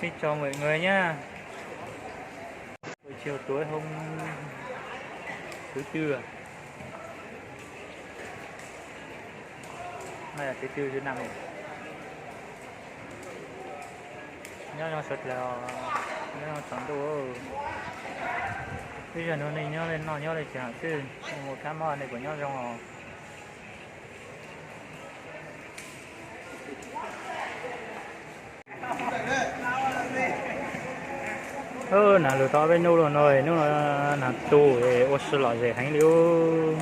Xin chào mọi người nhá. Buổi chiều tối hôm thứ tư hay là thứ năm nhớ sật là nhớ chọn đồ bây giờ nó này nhớ lên nó nhớ lên chẳng chứ một cái món này của nhớ trong nà lừa to bên nô rồi nó là tù để ô sư lọ dễ hành liu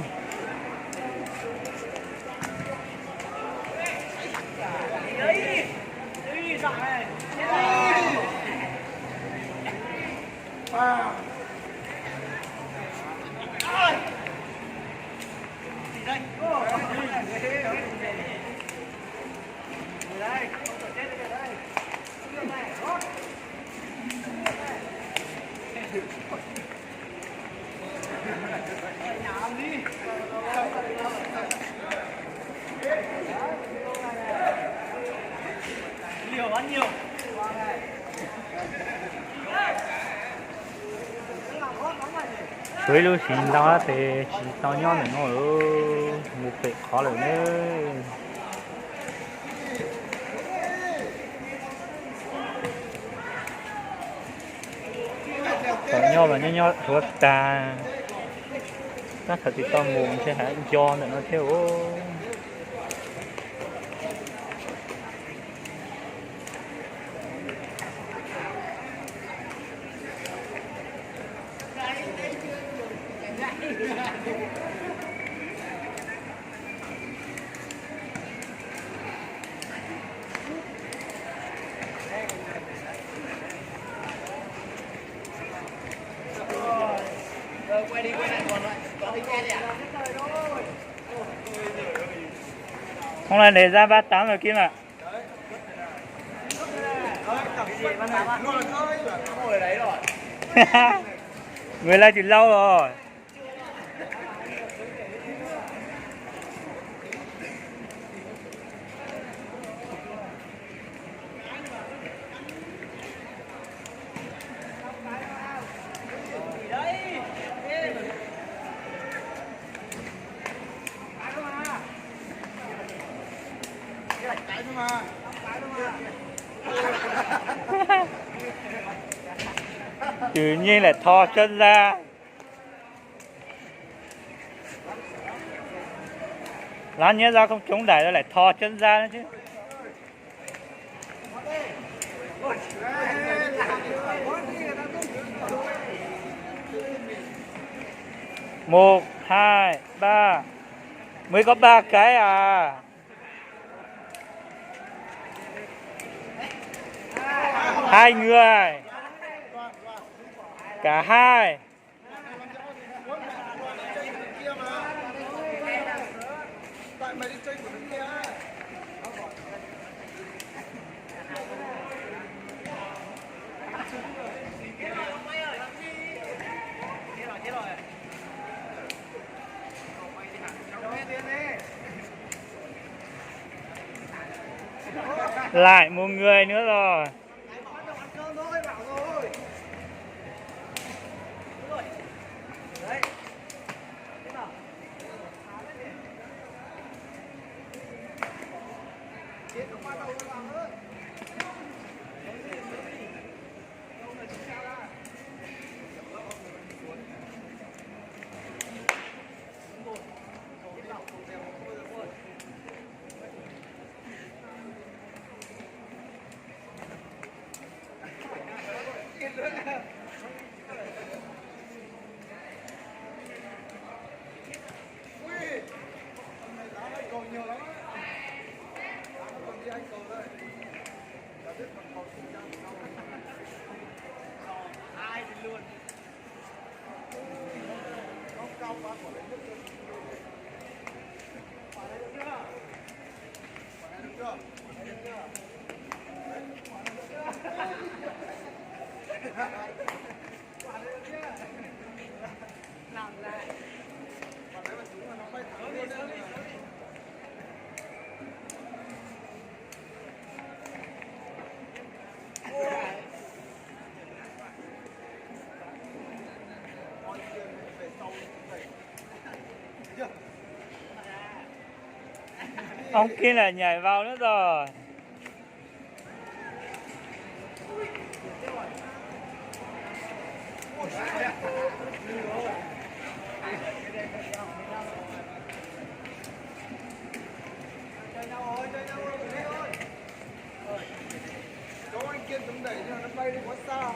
với lưu xin đó thì chỉ tao nhớ mình nó ở một việc khó rồi nữa tao nhớ là nhớ thuộc ta các thật thì tao muốn sẽ hãy cho nữa nó theo quay đi quay lại còn đi nghe đi ạ. hôm nay để ra 38 rồi Kim ạ. Ngồi đấy rồi. Người lại từ lâu rồi. Tự nhiên lại thò chân ra. Lát nhớ ra không chống đẩy lại thò chân ra nữa chứ. Một, hai, ba. Mới có 3 cái à. Hai người. Cả hai. Lại một người nữa rồi. Ông kia là nhảy vào nữa rồi. Chỗ anh Kiên cũng đẩy nhưng mà nó bay đi quá xa.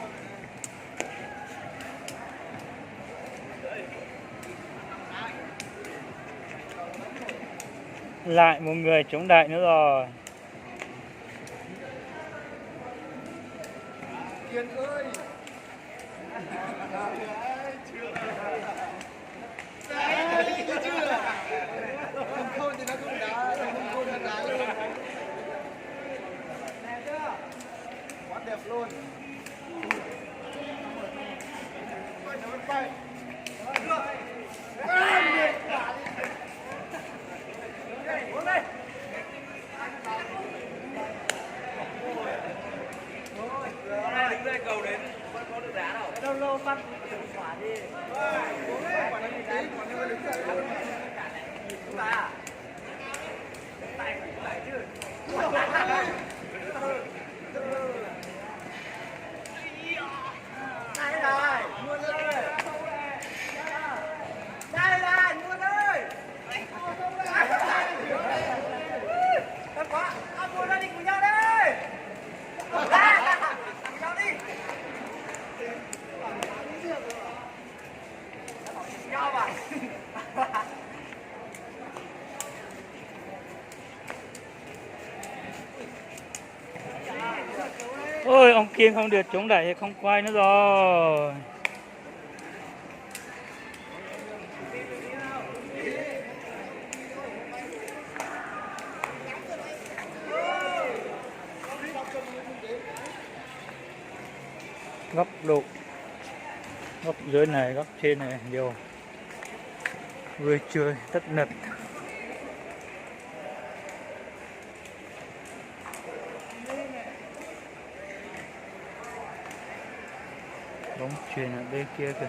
Lại một người chống đại nữa rồi. Kiên ơi. Không thì nó cũng đá, không nó đá luôn. Quá đẹp luôn. Nó bay. Đứng đây cầu đến vẫn có được đá đâu. Lâu lâu bắt quả đi. Quả nó tí, quả nó đứng dậy. Chúng ta tay phải chứ. Đây này, mua ơi. Đây này, mua ơi. Thật quá, ăn mua ra đi cùng nhau đây. Cùng nhau đi. Nhau à. Ôi, ông Kiên không được chống đẩy thì không quay nữa rồi. Góc độ, góc dưới này, góc trên này đều vừa chơi tất nật. Bóng chuyền ở bên kia kìa.